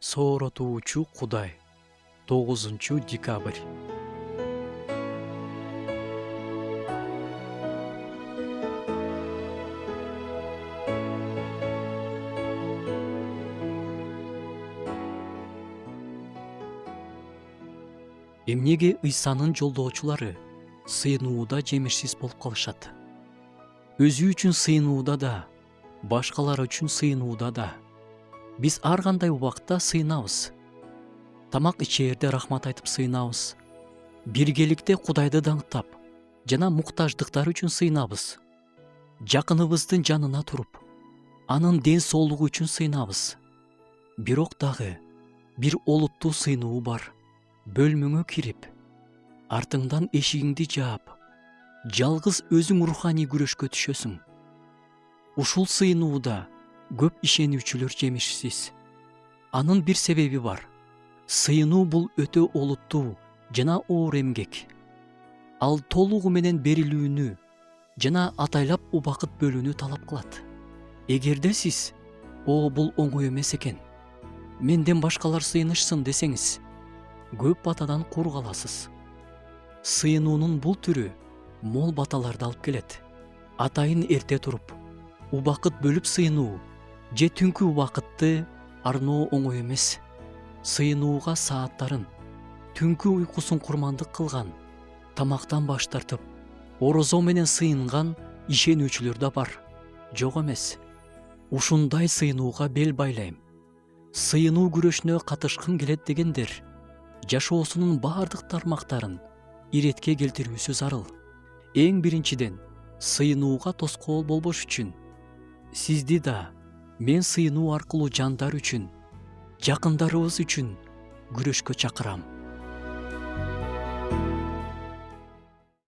Сооратуучу Кудай. 9-декабрь. Эмнеге Ыйсанын жолдоочулары сыйынууда жемишсиз болуп калышат? Өзү үчүн сыйынууда да, башкалар үчүн сыйынууда да. Биз ар кандай убакта сыйынабыз. Тамак ичээрде рахмат айтып сыйынабыз. Биргеликте Кудайды даңктап жана муктаждыктар үчүн сыйынабыз. Жакыныбыздын жанына туруп, анын ден соолугу үчүн сыйынабыз. Бирок дагы бир олуттуу сыйынуу бар. Бөлмөңө кирип, артыңдан эшигиңди жаап, жалгыз өзүң руханий күрөшкө түшөсүң. Ушул сыйынууда көп ишенүүчүлөр жемишсиз. Анын бир себеби бар. Сыйынуу бул өтө олуттуу жана оор эмгек. Ал толугу менен берилүүнү жана атайлап убакыт бөлүүнү талап кылат. Эгерде сиз бул оңой эмес экен, менден башкалар сыйынышсын десеңиз, көп батадан кур каласыз. Сыйынуунун бул түрү мол баталарды алып келет. Атайын эрте туруп, убакыт бөлүп сыйынуу же түнкү убакытты арноо оңой эмес. Сыйынууга сааттарын, түнкү уйкусун курмандык кылган, тамактан баш тартып, орозо менен сыйынган ишенүүчүлөр да бар. Жок эмес. Ушундай сыйынууга бел байлайм. Сыйынуу күрөшүнө катышкым келет дегендер жашоосунун бардык тармактарын иретке келтирүүсү зарыл. Эң биринчиден, сыйынууга тоскоол болбош үчүн сизди да мен сыйынуу аркылуу жандар үчүн, жакындарыбыз үчүн күрөшкө чакырам.